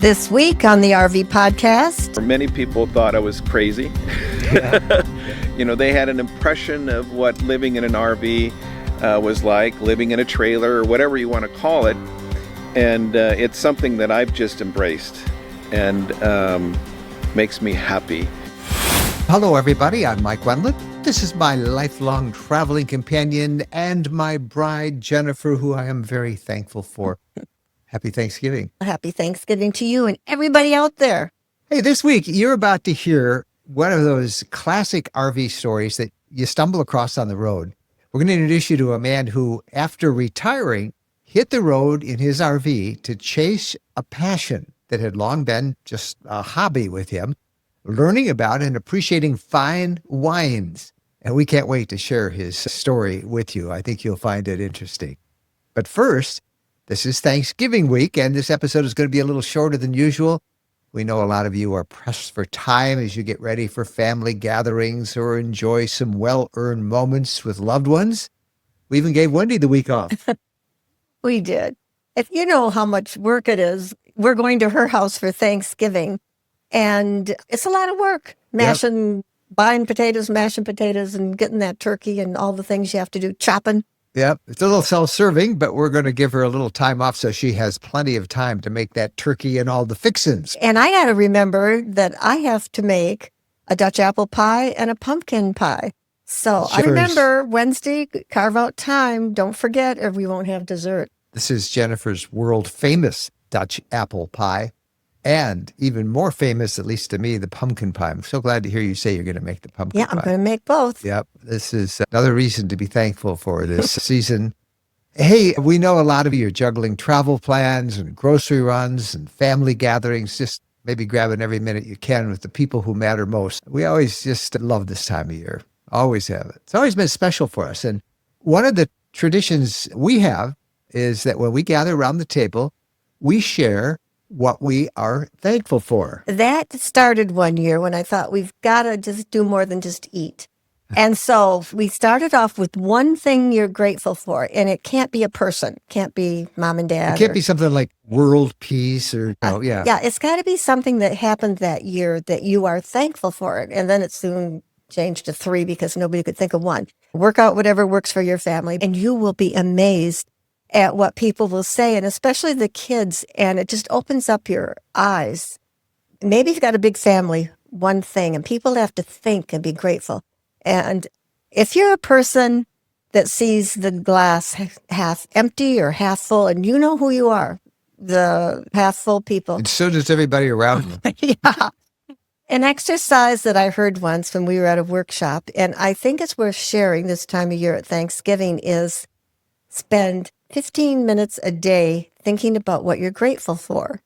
This week on the RV podcast. Many people thought I was crazy. Yeah. They had an impression of what living in an RV was like, living in a trailer or whatever you want to call it. And it's something that I've just embraced and makes me happy. Hello, everybody. I'm Mike Wendland. This is my lifelong traveling companion and my bride, Jennifer, who I am very thankful for. Happy Thanksgiving. Happy Thanksgiving to you and everybody out there. Hey, this week, you're about to hear one of those classic RV stories that you stumble across on the road. We're going to introduce you to a man who, after retiring, hit the road in his RV to chase a passion that had long been just a hobby with him, learning about and appreciating fine wines. And we can't wait to share his story with you. I think you'll find it interesting. But first, this is Thanksgiving week, and this episode is going to be a little shorter than usual. We know a lot of you are pressed for time as you get ready for family gatherings or enjoy some well-earned moments with loved ones. We even gave Wendy the week off. We did. If you know how much work it is, we're going to her house for Thanksgiving, and it's a lot of work. Buying potatoes, mashing potatoes, and getting that turkey and all the things you have to do, chopping. Yep. It's a little self-serving, but we're going to give her a little time off so she has plenty of time to make that turkey and all the fixins. And I got to remember that I have to make a Dutch apple pie and a pumpkin pie. So I remember Wednesday, carve out time. Don't forget or we won't have dessert. This is Jennifer's world-famous Dutch apple pie. And even more famous, at least to me, the pumpkin pie. I'm so glad to hear you say you're going to make the pumpkin pie. Yeah, I'm going to make both. Yep. This is another reason to be thankful for this season. Hey, we know a lot of you are juggling travel plans and grocery runs and family gatherings, just maybe grabbing every minute you can with the people who matter most. We always just love this time of year. Always have it. It's always been special for us. And one of the traditions we have is that when we gather around the table, we share what we are thankful for. That started one year when I thought we've got to just do more than just eat. And so we started off with one thing you're grateful for, and it can't be a person, can't be mom and dad. It can't be something like world peace or, Yeah, it's got to be something that happened that year that you are thankful for it. And then it soon changed to 3 because nobody could think of one. Work out whatever works for your family, and you will be amazed at what people will say, and especially the kids, and it just opens up your eyes. Maybe you've got a big family, one thing, and people have to think and be grateful. And if you're a person that sees the glass half empty or half full, and you know who you are, the half full people. And so does everybody around you. Yeah. An exercise that I heard once when we were at a workshop, and I think it's worth sharing this time of year at Thanksgiving, is spend 15 minutes a day thinking about what you're grateful for.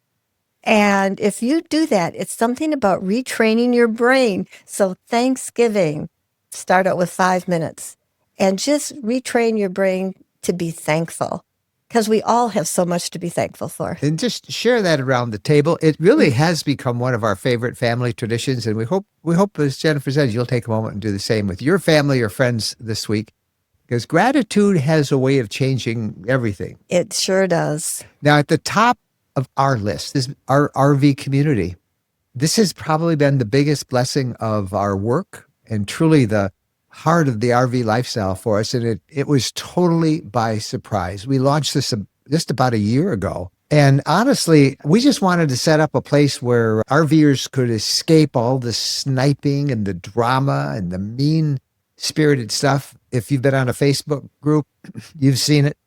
And if you do that, it's something about retraining your brain. So Thanksgiving, start out with 5 minutes and just retrain your brain to be thankful, because we all have so much to be thankful for. And just share that around the table. It really has become one of our favorite family traditions. And we hope, as Jennifer said, you'll take a moment and do the same with your family or friends this week. Because gratitude has a way of changing everything. It sure does. Now, at the top of our list is our RV community. This has probably been the biggest blessing of our work and truly the heart of the RV lifestyle for us. And it was totally by surprise. We launched this just about a year ago. And honestly, we just wanted to set up a place where RVers could escape all the sniping and the drama and the mean-spirited stuff. If you've been on a Facebook group, you've seen it.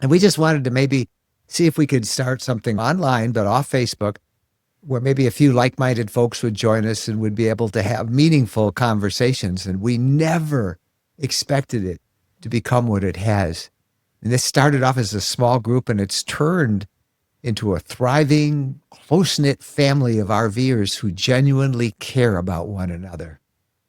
And we just wanted to maybe see if we could start something online, but off Facebook, where maybe a few like-minded folks would join us and would be able to have meaningful conversations. And we never expected it to become what it has. And this started off as a small group, and it's turned into a thriving, close-knit family of RVers who genuinely care about one another.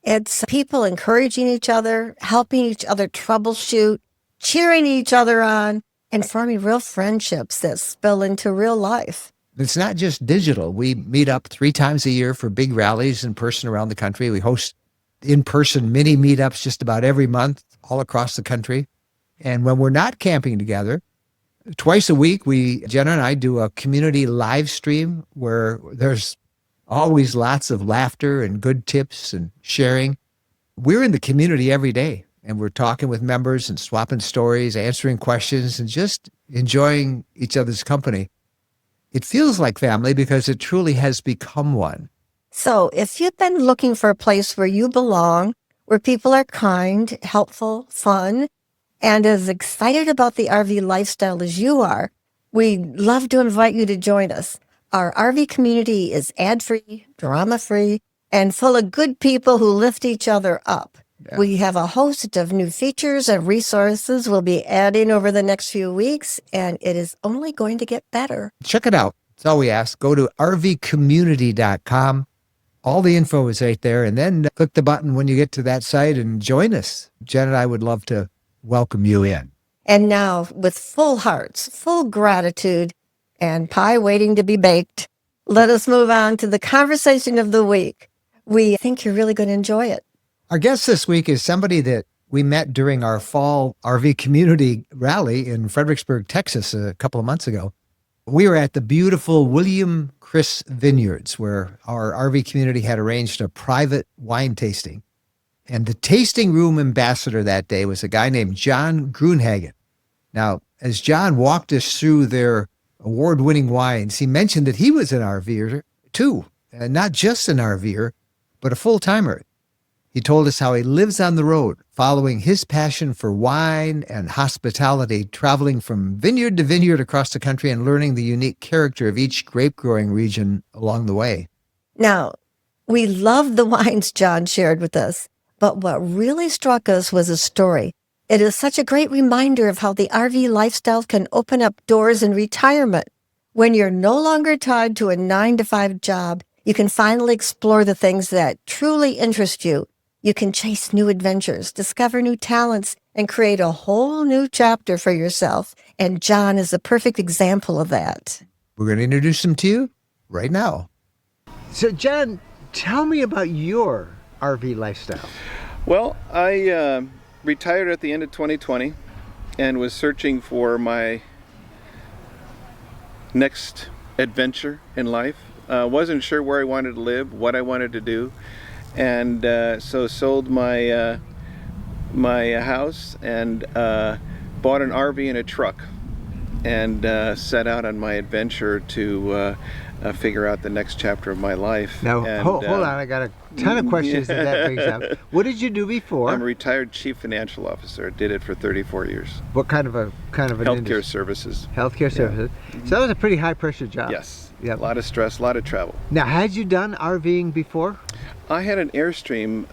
It's people encouraging each other, helping each other troubleshoot, cheering each other on, and forming real friendships that spill into real life. It's not just digital. We meet up 3 times a year for big rallies in person around the country. We host in-person mini meetups just about every month all across the country. And when we're not camping together, twice a week, Jenna and I do a community live stream where there's always lots of laughter and good tips and sharing. We're in the community every day, and we're talking with members and swapping stories, answering questions, and just enjoying each other's company. It feels like family because it truly has become one. So if you've been looking for a place where you belong, where people are kind, helpful, fun, and as excited about the RV lifestyle as you are, we'd love to invite you to join us. Our RV community is ad-free, drama-free, and full of good people who lift each other up. Yeah. We have a host of new features and resources we'll be adding over the next few weeks, and it is only going to get better. Check it out. That's all we ask. Go to RVCommunity.com. All the info is right there, and then click the button when you get to that site and join us. Jen and I would love to welcome you in. And now, with full hearts, full gratitude, and pie waiting to be baked, let us move on to the conversation of the week. We think you're really going to enjoy it. Our guest this week is somebody that we met during our fall RV community rally in Fredericksburg, Texas, a couple of months ago. We were at the beautiful William Chris Vineyards, where our RV community had arranged a private wine tasting. And the tasting room ambassador that day was a guy named Jon Gruenhagen. Now, as John walked us through their award-winning wines, he mentioned that he was an RVer too, and not just an RVer, but a full-timer. He told us how he lives on the road, following his passion for wine and hospitality, traveling from vineyard to vineyard across the country and learning the unique character of each grape-growing region along the way. Now, we love the wines John shared with us, but what really struck us was a story. It is such a great reminder of how the RV lifestyle can open up doors in retirement. When you're no longer tied to a 9-to-5 job, you can finally explore the things that truly interest you. You can chase new adventures, discover new talents, and create a whole new chapter for yourself. And John is a perfect example of that. We're going to introduce him to you right now. So, John, tell me about your RV lifestyle. Well, I retired at the end of 2020 and was searching for my next adventure in life. Wasn't sure where I wanted to live, what I wanted to do, and so sold my my house and bought an RV and a truck and set out on my adventure to figure out the next chapter of my life. Now, and, hold on, I got a ton of questions that brings up. What did you do before? I'm a retired chief financial officer. Did it for 34 years. What kind of an Healthcare industry? services. Healthcare services. So that was a pretty high pressure job. Yes. Yep. A lot of stress, a lot of travel. Now, had you done RVing before? I had an Airstream,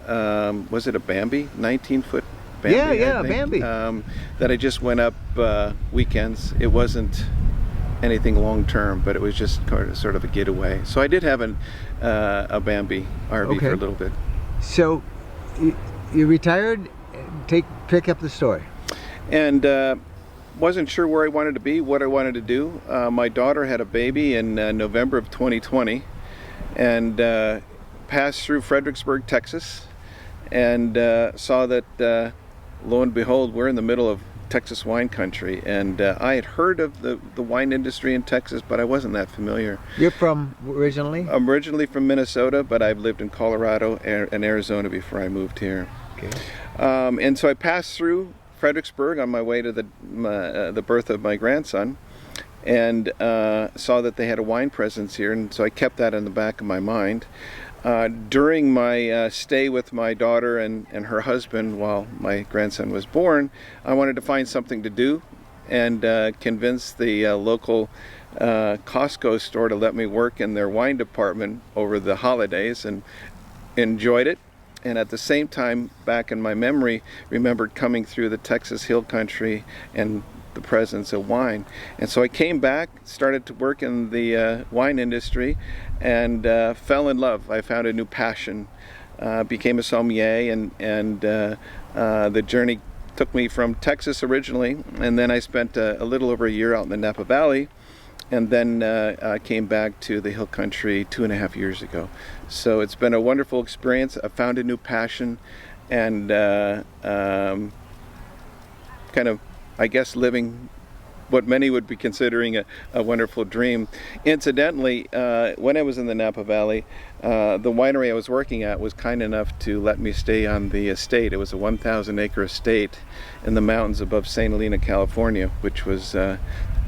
was it a Bambi? 19-foot Bambi? Yeah, I think, Bambi. that I just went up weekends. It wasn't anything long term, but it was just sort of a getaway. So I did have a Bambi RV for a little bit. So you retired. Pick up the story. And wasn't sure where I wanted to be, what I wanted to do. My daughter had a baby in November of 2020, and passed through Fredericksburg, Texas, and saw that lo and behold, we're in the middle of Texas wine country, and I had heard of the wine industry in Texas, but I wasn't that familiar. You're from originally? I'm originally from Minnesota, but I've lived in Colorado and Arizona before I moved here. Okay. And so I passed through Fredericksburg on my way to the birth of my grandson, and saw that they had a wine presence here, and so I kept that in the back of my mind. During my stay with my daughter and her husband while my grandson was born, I wanted to find something to do, and convinced the local Costco store to let me work in their wine department over the holidays, and enjoyed it. And at the same time, back in my memory, remembered coming through the Texas Hill Country and the presence of wine. And so I came back, started to work in the wine industry, and fell in love. I found a new passion, became a sommelier, and the journey took me from Texas originally, and then I spent a little over a year out in the Napa Valley, and then came back to the Hill Country 2.5 years ago. So it's been a wonderful experience. I found a new passion, and kind of, I guess, living what many would be considering a wonderful dream. Incidentally, when I was in the Napa Valley, the winery I was working at was kind enough to let me stay on the estate. It was a 1,000-acre estate in the mountains above St. Helena, California, which was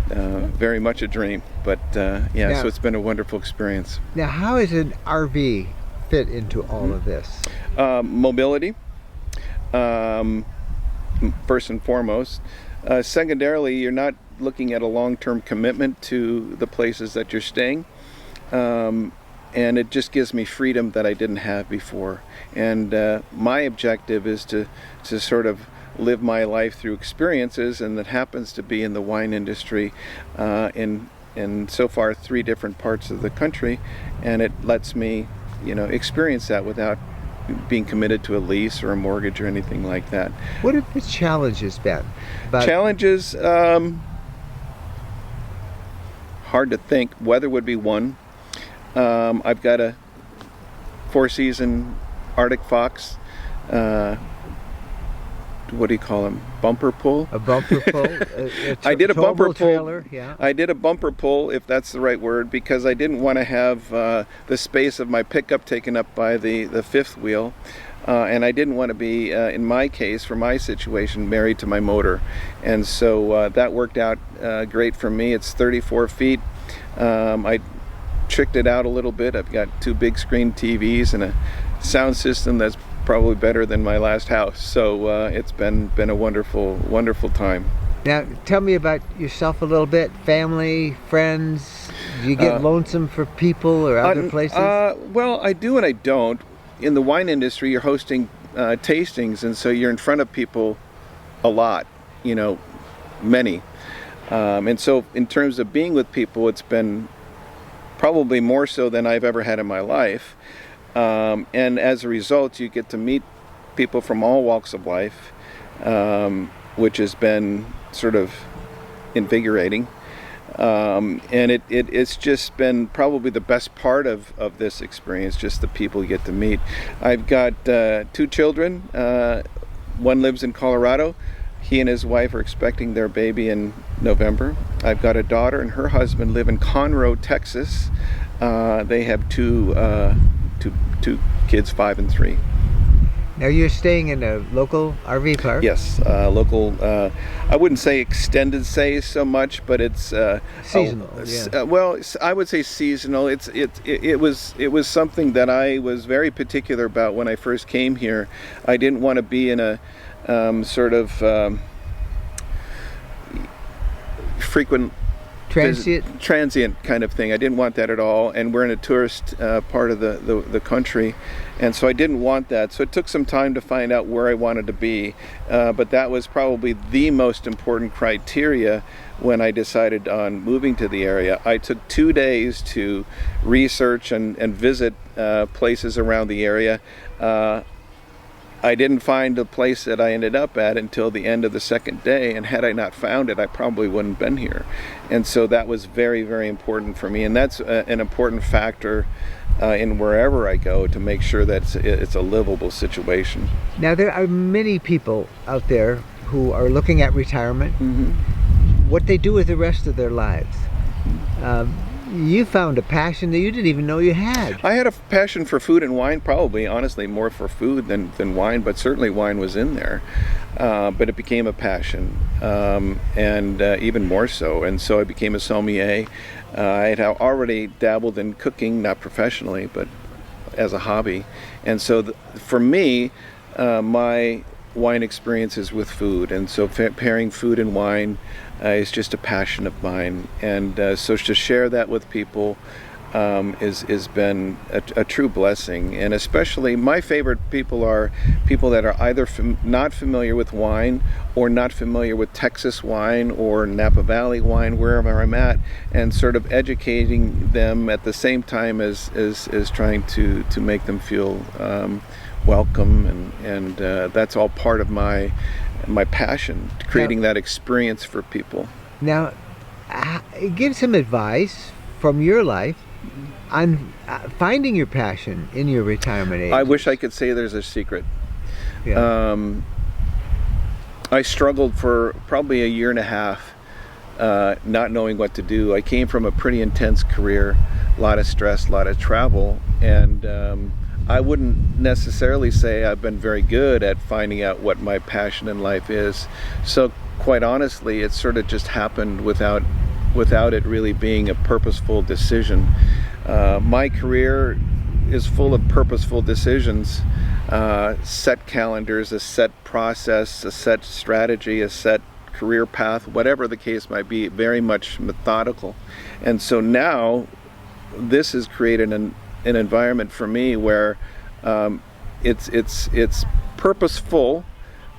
very much a dream. But yeah, so it's been a wonderful experience. Now, how is an RV fit into all of this? Mobility, first and foremost. Secondarily, you're not looking at a long-term commitment to the places that you're staying. And it just gives me freedom that I didn't have before. And my objective is to sort of live my life through experiences, and that happens to be in the wine industry in so far 3 different parts of the country, and it lets me, experience that without being committed to a lease or a mortgage or anything like that. What have the challenges been? Challenges, hard to think. Weather would be one. I've got a 4-season Arctic fox. What do you call them? Bumper pull? A bumper pull? I did a bumper pull. Trailer, yeah. I did a bumper pull, if that's the right word, because I didn't want to have the space of my pickup taken up by the 5th wheel. And I didn't want to be, in my case, for my situation, married to my motor. And so that worked out great for me. It's 34 feet. I tricked it out a little bit. I've got 2 big screen TVs and a sound system that's probably better than my last house. So it's been a wonderful time. Now, tell me about yourself a little bit. Family, friends. Do you get lonesome for people or other places? Well, I do and I don't. In the wine industry, you're hosting tastings, and so you're in front of people a lot, many. And so in terms of being with people, it's been probably more so than I've ever had in my life. And as a result, you get to meet people from all walks of life, which has been sort of invigorating. And it's just been probably the best part of this experience, just the people you get to meet. I've got 2 children. One lives in Colorado. He and his wife are expecting their baby in November. I've got a daughter and her husband live in Conroe, Texas. They have two kids, 5 and 3. Now you're staying in a local RV park? Yes, local. I wouldn't say extended stay so much, but it's seasonal. Well, I would say seasonal. It was something that I was very particular about when I first came here. I didn't want to be in a sort of frequent transient kind of thing. I didn't want that at all, and we're in a tourist part of the country, and so I didn't want that. So it took some time to find out where I wanted to be, but that was probably the most important criteria when I decided on moving to the area. I took 2 days to research and visit places around the area. I didn't find the place that I ended up at until the end of the 2nd day, and had I not found it, I probably wouldn't have been here. And so that was very, very important for me, and that's an important factor in wherever I go, to make sure that it's a livable situation. Now, there are many people out there who are looking at retirement, what they do with the rest of their lives. You found a passion that you didn't even know you had. I had a passion for food and wine, probably, honestly, more for food than wine, but certainly wine was in there. But it became a passion, and even more so. And so I became a sommelier. I had already dabbled in cooking, not professionally, but as a hobby. And so for me, my wine experiences with food, and so pairing food and wine is just a passion of mine, and so to share that with people has been a true blessing. And especially my favorite people are people that are either not familiar with wine, or not familiar with Texas wine or Napa Valley wine, wherever I'm at, and sort of educating them at the same time as trying to make them feel welcome, and that's all part of my passion, creating that experience for people. Now, give some advice from your life on finding your passion in your retirement age. I wish I could say there's a secret. Yeah. I struggled for probably a year and a half not knowing what to do. I came from a pretty intense career, a lot of stress, a lot of travel, and I wouldn't necessarily say I've been very good at finding out what my passion in life is. So quite honestly, it sort of just happened without it really being a purposeful decision. My career is full of purposeful decisions, set calendars, a set process, a set strategy, a set career path, whatever the case might be, very much methodical. And so now this has created an environment for me where it's purposeful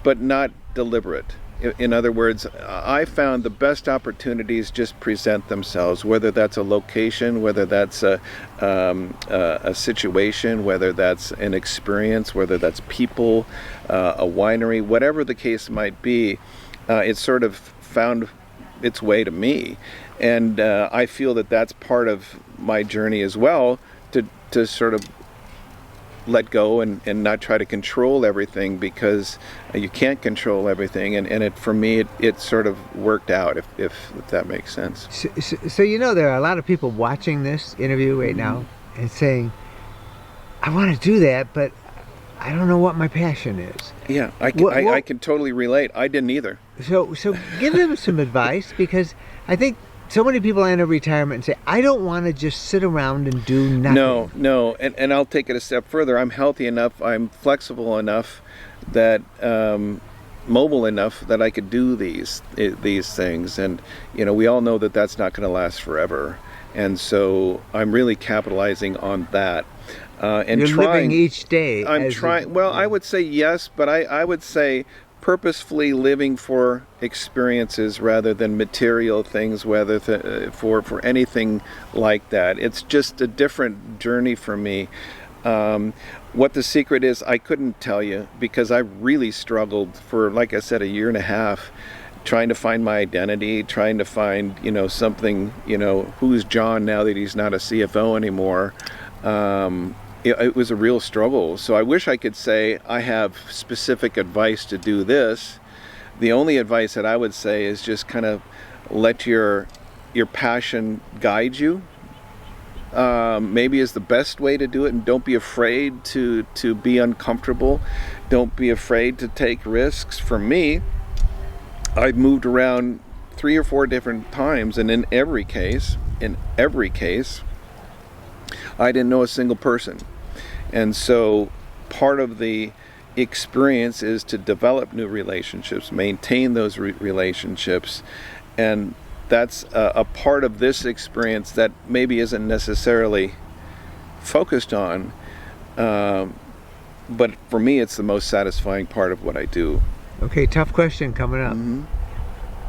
but not deliberate. In other words, I found the best opportunities just present themselves, whether that's a location, whether that's a situation, whether that's an experience, whether that's people, a winery, whatever the case might be. It sort of found its way to me, and I feel that that's part of my journey as well, to sort of let go and not try to control everything, because you can't control everything, and for me it sort of worked out, if that makes sense. So there are a lot of people watching this interview right now and saying, I want to do that, but I don't know what my passion is. Yeah, I can totally relate. I didn't either. So give them some advice, because I think so many people enter retirement and say, I don't want to just sit around and do nothing. No, and I'll take it a step further. I'm healthy enough, I'm flexible enough, that mobile enough that I could do these things, and we all know that that's not going to last forever, and so I'm really capitalizing on that. And you're living each day. I'm trying. Well, I would say yes, but I would say purposefully living for experiences rather than material things, whether for anything like that. It's just a different journey for me. What the secret is, I couldn't tell you, because I really struggled for, like I said, a year and a half, trying to find my identity, trying to find something, who's John now that he's not a CFO anymore. It was a real struggle. So I wish I could say I have specific advice to do this. The only advice that I would say is just kind of let your passion guide you. Maybe is the best way to do it, and don't be afraid to be uncomfortable. Don't be afraid to take risks. For me, I've moved around 3 or 4 different times, and in every case, I didn't know a single person. And so part of the experience is to develop new relationships, maintain those relationships, and that's a part of this experience that maybe isn't necessarily focused on, but for me it's the most satisfying part of what I do. Okay, tough question coming up.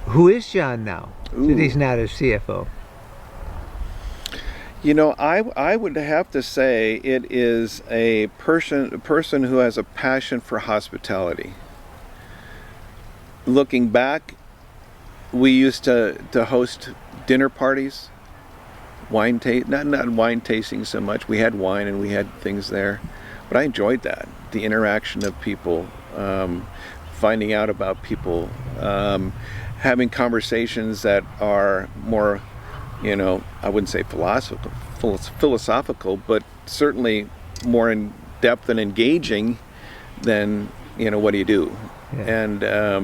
Who is John now, that he's not a CFO? I would have to say it is a person who has a passion for hospitality. Looking back, we used to host dinner parties, not wine tasting so much. We had wine and we had things there, but I enjoyed that, the interaction of people, finding out about people, having conversations that are more, I wouldn't say philosophical, but certainly more in depth and engaging than, what do you do? Yeah.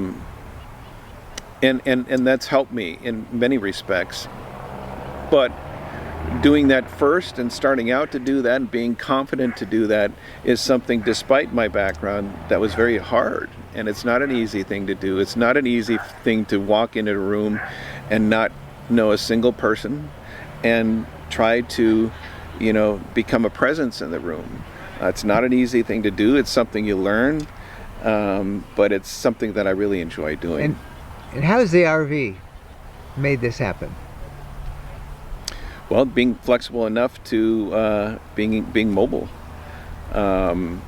And that's helped me in many respects. But doing that first and starting out to do that and being confident to do that is something, despite my background, that was very hard. And it's not an easy thing to do. It's not an easy thing to walk into a room and not know a single person and try to, become a presence in the room. It's not an easy thing to do. It's something you learn, but it's something that I really enjoy doing. And how has the RV made this happen? Well, being flexible enough to being mobile. Everything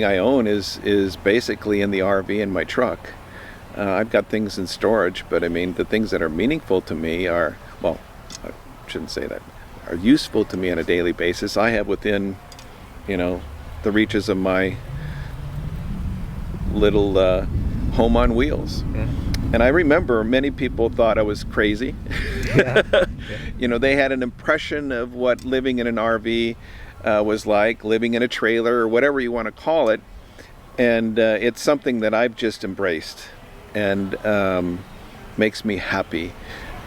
I own is basically in the RV in my truck. I've got things in storage, but the things that are meaningful to me are, well, I shouldn't say that, are useful to me on a daily basis. I have within, the reaches of my little home on wheels. Yeah. And I remember many people thought I was crazy. Yeah. You know, they had an impression of what living in an RV was like, living in a trailer or whatever you want to call it. And it's something that I've just embraced and makes me happy.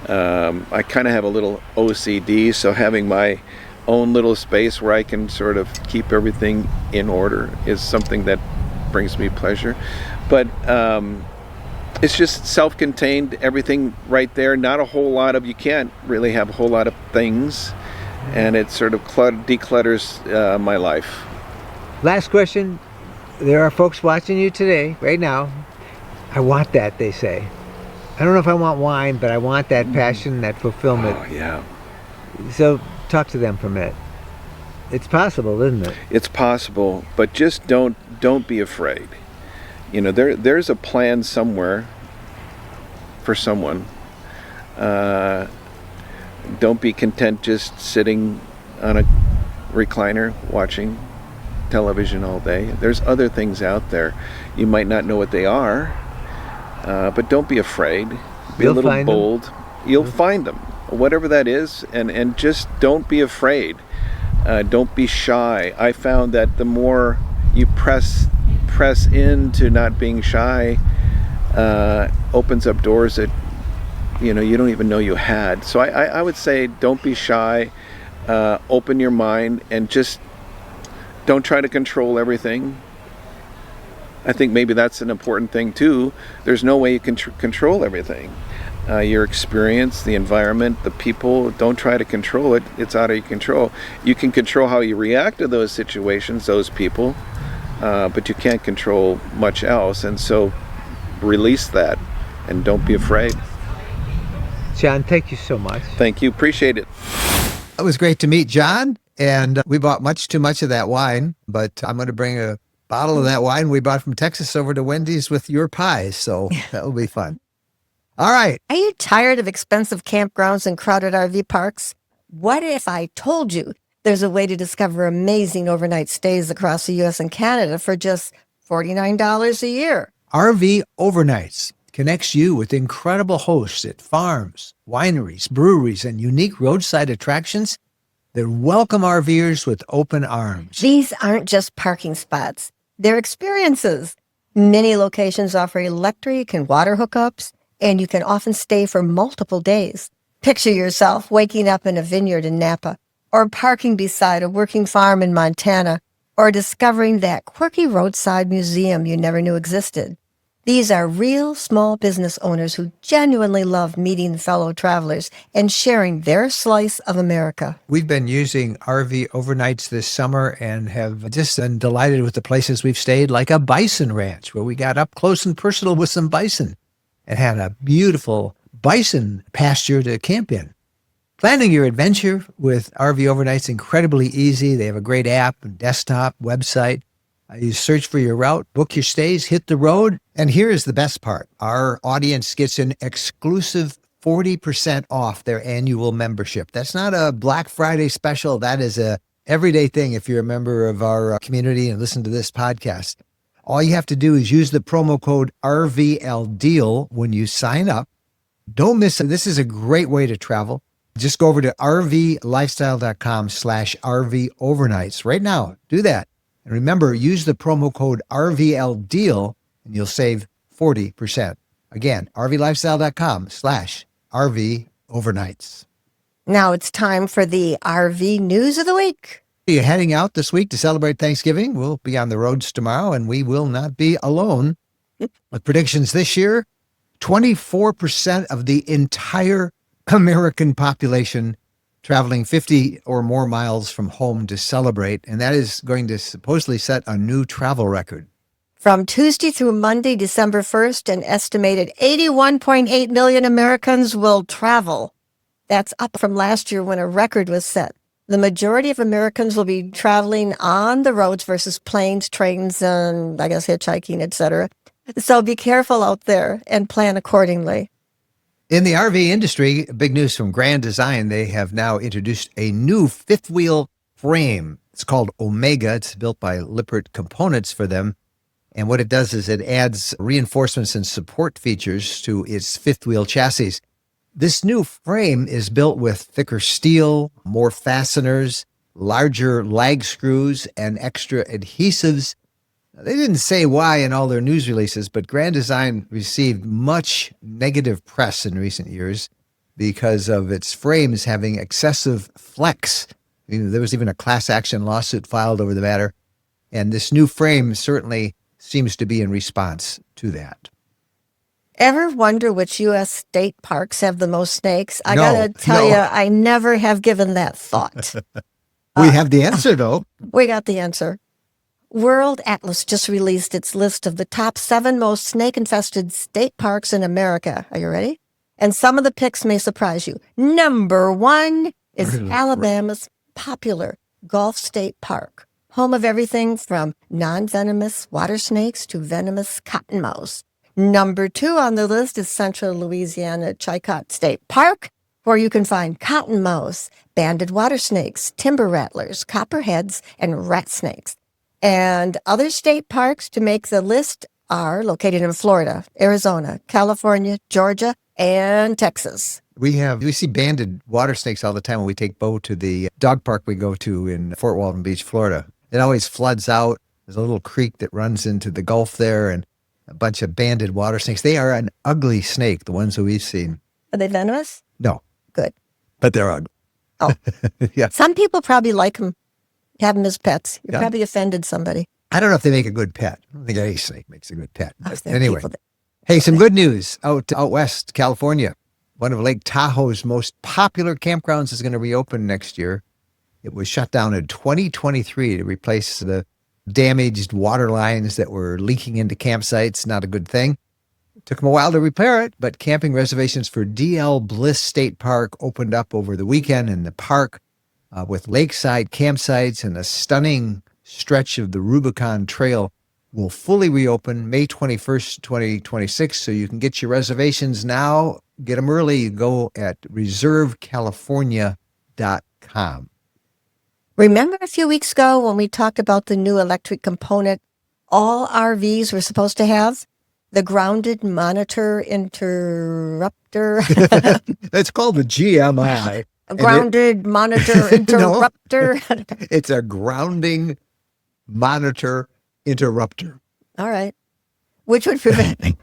I kind of have a little OCD, so having my own little space where I can sort of keep everything in order is something that brings me pleasure. But it's just self-contained, everything right there. Not a whole lot of, you can't really have a whole lot of things, and it sort of declutters my life. Last question. There are folks watching you today, right now. I want that, they say. I don't know if I want wine, but I want that passion, that fulfillment. Oh, yeah. So talk to them for a minute. It's possible, isn't it? It's possible, but just don't be afraid. You know, there's a plan somewhere for someone. Don't be content just sitting on a recliner watching television all day. There's other things out there. You might not know what they are, but don't be afraid. Be You'll a little find bold. them. You'll find them, whatever that is, and just don't be afraid. Don't be shy. I found that the more you press into not being shy, opens up doors that you don't even know you had. So I would say don't be shy. Open your mind and just don't try to control everything. I think maybe that's an important thing too. There's no way you can control everything. Your experience, the environment, the people, don't try to control it. It's out of your control. You can control how you react to those situations, those people, but you can't control much else. And so release that and don't be afraid. Jon, thank you so much. Thank you. Appreciate it. It was great to meet Jon, and we bought much too much of that wine, but I'm going to bring a bottle of that wine we bought from Texas over to Wendy's with your pies, so that will be fun. All right. Are you tired of expensive campgrounds and crowded RV parks? What if I told you there's a way to discover amazing overnight stays across the U.S. and Canada for just $49 a year? RV Overnights connects you with incredible hosts at farms, wineries, breweries, and unique roadside attractions that welcome RVers with open arms. These aren't just parking spots. They're experiences. Many locations offer electric and water hookups, and you can often stay for multiple days. Picture yourself waking up in a vineyard in Napa, or parking beside a working farm in Montana, or discovering that quirky roadside museum you never knew existed. These are real small business owners who genuinely love meeting fellow travelers and sharing their slice of America. We've been using RV Overnights this summer and have just been delighted with the places we've stayed, like a bison ranch where we got up close and personal with some bison and had a beautiful bison pasture to camp in. Planning your adventure with RV Overnight's incredibly easy. They have a great app and desktop, website. You search for your route, book your stays, hit the road. And here is the best part. Our audience gets an exclusive 40% off their annual membership. That's not a Black Friday special. That is a everyday thing if you're a member of our community and listen to this podcast. All you have to do is use the promo code RVLDEAL when you sign up. Don't miss it. This is a great way to travel. Just go over to rvlifestyle.com/RV Overnights right now. Do that. And remember, use the promo code RVLDEAL and you'll save 40%. Again, rvlifestyle.com/RV Overnights. Now it's time for the RV News of the Week. You're heading out this week to celebrate Thanksgiving. We'll be on the roads tomorrow, and we will not be alone. With predictions this year, 24% of the entire American population traveling 50 or more miles from home to celebrate, and that is going to supposedly set a new travel record. From Tuesday through Monday, December 1st, an estimated 81.8 million Americans will travel. That's up from last year when a record was set. The majority of Americans will be traveling on the roads versus planes, trains, and I guess hitchhiking, etc. So be careful out there and plan accordingly. In the RV industry, big news from Grand Design. They have now introduced a new fifth wheel frame. It's called Omega. It's built by Lippert Components for them. And what it does is it adds reinforcements and support features to its fifth wheel chassis. This new frame is built with thicker steel, more fasteners, larger lag screws, and extra adhesives. They didn't say why in all their news releases, but Grand Design received much negative press in recent years because of its frames having excessive flex. There was even a class action lawsuit filed over the matter. And this new frame certainly seems to be in response to that. Ever wonder which U.S. state parks have the most snakes? I No, gotta tell no. you, I never have given that thought. We have the answer, though. We got the answer. World Atlas just released its list of the top 7 most snake-infested state parks in America. Are you ready? And some of the picks may surprise you. Number 1 is Alabama's popular Gulf State Park, home of everything from non-venomous water snakes to venomous cottonmouths. Number 2 on the list is Central Louisiana Chillicothe State Park, where you can find cottonmouths, banded water snakes, timber rattlers, copperheads, and rat snakes. And other state parks to make the list are located in Florida, Arizona, California, Georgia, and Texas. We see banded water snakes all the time when we take Bo to the dog park we go to in Fort Walton Beach, Florida. It always floods out. There's a little creek that runs into the Gulf there, and a bunch of banded water snakes. They are an ugly snake, the ones that we've seen. Are they venomous? No. Good. But they're ugly. Oh. Yeah. Some people probably like them, have them as pets. You Yeah. probably offended somebody. I don't know if they make a good pet. I don't think any snake makes a good pet. Oh, But there are anyway. people that- Hey, some good news out west, California. One of Lake Tahoe's most popular campgrounds is going to reopen next year. It was shut down in 2023 to replace the damaged water lines that were leaking into campsites. Not a good thing. It took them a while to repair it, but camping reservations for DL Bliss State Park opened up over the weekend in the park with lakeside campsites, and a stunning stretch of the Rubicon Trail will fully reopen May 21st, 2026. So you can get your reservations now. Get them early. You go at reservecalifornia.com. Remember a few weeks ago when we talked about the new electric component all RVs were supposed to have? The grounded monitor interrupter. It's called the GMI. A grounded monitor interrupter. It's a grounding monitor interrupter. All right. Which would prevent.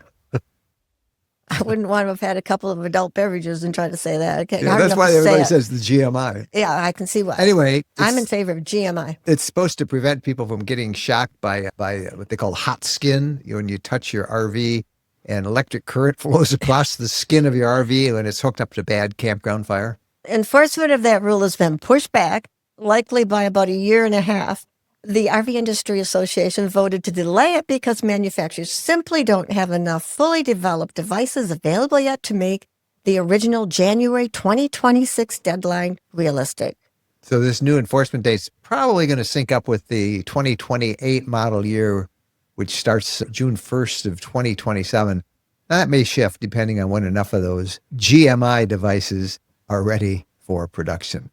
I wouldn't want to have had a couple of adult beverages and try to say that. I can't, Yeah, hard that's enough why to say everybody it. says the GMI. Yeah, I can see why. Anyway, I'm in favor of GMI. it's supposed to prevent people from getting shocked by what they call hot skin. When you touch your RV and electric current flows across the skin of your RV when it's hooked up to bad campground fire. Enforcement of that rule has been pushed back, likely by about 1.5 years. The RV Industry Association voted to delay it because manufacturers simply don't have enough fully developed devices available yet to make the original January 2026 deadline realistic. So this new enforcement date's probably going to sync up with the 2028 model year, which starts June 1st of 2027. That may shift depending on when enough of those GMI devices are ready for production.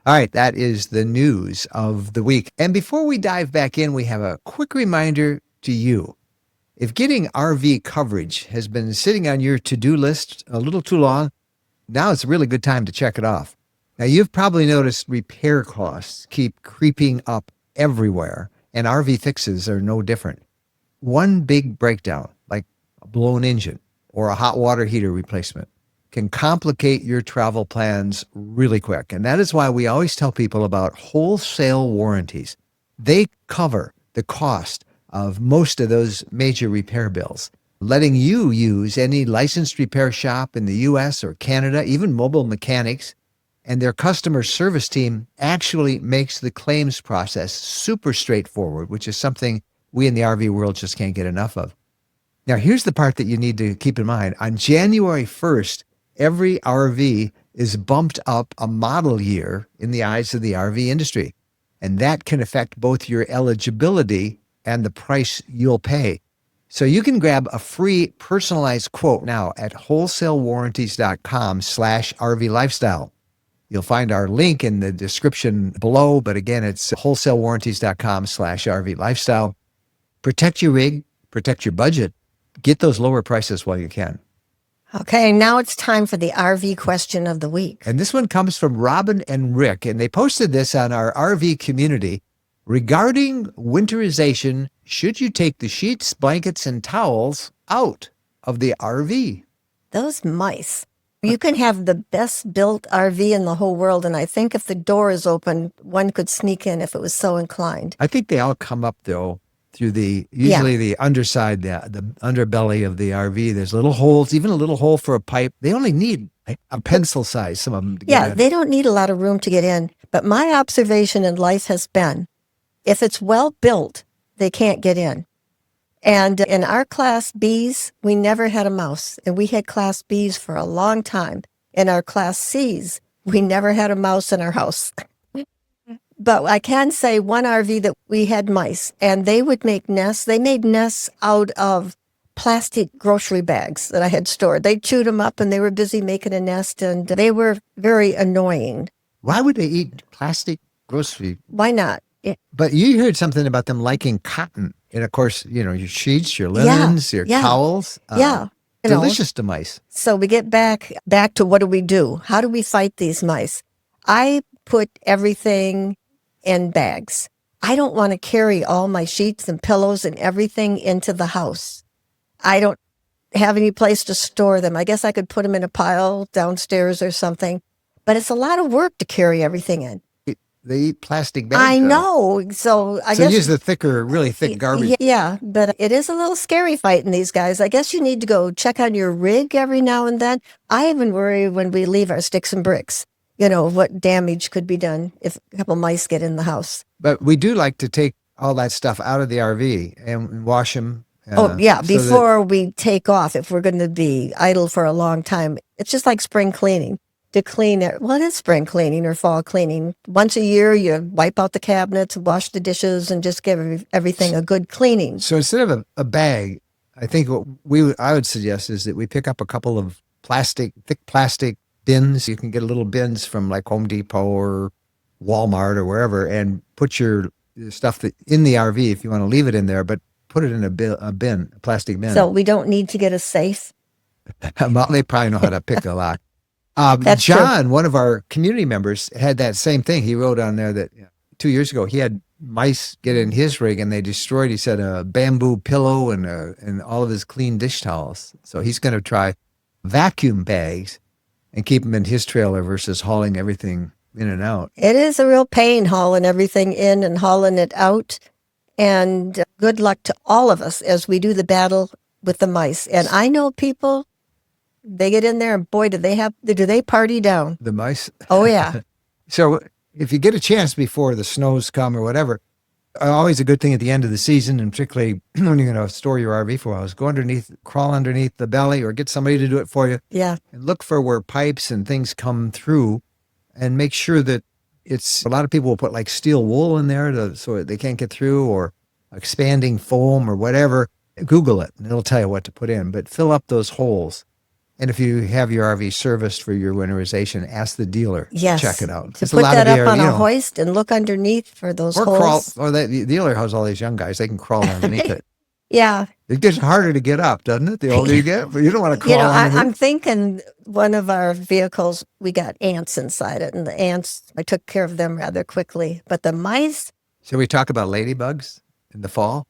All right, that is the news of the week. And before we dive back in, we have a quick reminder to you. If getting RV coverage has been sitting on your to-do list a little too long, now it's a really good time to check it off. Now, you've probably noticed repair costs keep creeping up everywhere, and RV fixes are no different. One big breakdown, like a blown engine or a hot water heater replacement, can complicate your travel plans really quick. And that is why we always tell people about wholesale warranties. They cover the cost of most of those major repair bills, letting you use any licensed repair shop in the US or Canada, even mobile mechanics, and their customer service team actually makes the claims process super straightforward, which is something we in the RV world just can't get enough of. Now, here's the part that you need to keep in mind. On January 1st, every RV is bumped up a model year in the eyes of the RV industry, and that can affect both your eligibility and the price you'll pay. So you can grab a free personalized quote now at wholesalewarranties.com/RV lifestyle. You'll find our link in the description below, but again, it's wholesalewarranties.com/RV lifestyle. Protect your rig, protect your budget, get those lower prices while you can. Okay, now it's time for the RV question of the week. And this one comes from Robin and Rick, and they posted this on our RV community. Regarding winterization, should you take the sheets, blankets, and towels out of the RV? Those mice. You can have the best built RV in the whole world, and I think if the door is open, one could sneak in if it was so inclined. I think they all come up, though, through usually the underside, the underbelly of the RV. There's little holes, even a little hole for a pipe. They only need a pencil size, some of them, to get in. They don't need a lot of room to get in. But my observation in life has been, if it's well built, they can't get in. And in our Class Bs, we never had a mouse. And we had Class Bs for a long time. In our Class Cs, we never had a mouse in our house. But I can say one RV that we had mice, and they would make nests. They made nests out of plastic grocery bags that I had stored. They chewed them up, and they were busy making a nest, and they were very annoying. Why would they eat plastic grocery? Why not? But you heard something about them liking cotton. And, of course, your sheets, your linens, your towels. Delicious to mice. So we get back to what do we do? How do we fight these mice? I put everything in bags. I don't want to carry all my sheets and pillows and everything into the house. I don't have any place to store them. I guess I could put them in a pile downstairs or something. But it's a lot of work to carry everything in. They eat plastic bags. I know. So I guess use the really thick garbage. Yeah, but it is a little scary fighting these guys. I guess you need to go check on your rig every now and then. I even worry when we leave our sticks and bricks, what damage could be done if a couple mice get in the house. But we do like to take all that stuff out of the RV and wash them. Before we take off, if we're going to be idle for a long time. It's just like spring cleaning. To clean it, it is spring cleaning or fall cleaning. Once a year, you wipe out the cabinets, wash the dishes, and just give everything a good cleaning. So instead of a bag, I think what I would suggest is that we pick up a couple of thick plastic bins. You can get little bins from like Home Depot or Walmart or wherever, and put your stuff in the RV if you want to leave it in there, but put it in a plastic bin. So we don't need to get a safe? Well, they probably know how to pick a lock. That's John, true. One of our community members, had that same thing. He wrote on there that 2 years ago he had mice get in his rig and they destroyed, he said, a bamboo pillow and all of his clean dish towels. So he's going to try vacuum bags and keep them in his trailer versus hauling everything in and out. It is a real pain hauling everything in and hauling it out. And good luck to all of us as we do the battle with the mice. And I know people, they get in there and boy, do they party down. The mice? Oh, yeah. So if you get a chance before the snows come or whatever, always a good thing at the end of the season, and particularly when you're going to store your RV for a while, is go crawl underneath the belly or get somebody to do it for you. Yeah. And look for where pipes and things come through and make sure that a lot of people will put like steel wool in there so they can't get through, or expanding foam or whatever. Google it and it'll tell you what to put in, but fill up those holes. And if you have your RV serviced for your winterization, ask the dealer to check it out. To put that up on a hoist and look underneath for those holes. The dealer has all these young guys. They can crawl underneath it. Yeah. It gets harder to get up, doesn't it? The older you get, but you don't want to crawl underneath. I'm thinking one of our vehicles, we got ants inside it. And the ants, I took care of them rather quickly. But the mice. Shall we talk about ladybugs in the fall?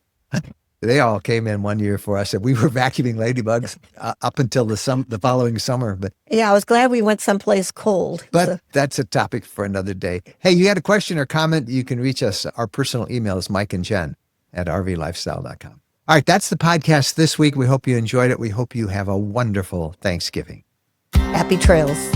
They all came in one year for us, and we were vacuuming ladybugs up until the following summer. But yeah, I was glad we went someplace cold. But that's a topic for another day. Hey, you had a question or comment, you can reach us. Our personal email is mikeandjen@rvlifestyle.com. All right, that's the podcast this week. We hope you enjoyed it. We hope you have a wonderful Thanksgiving. Happy trails.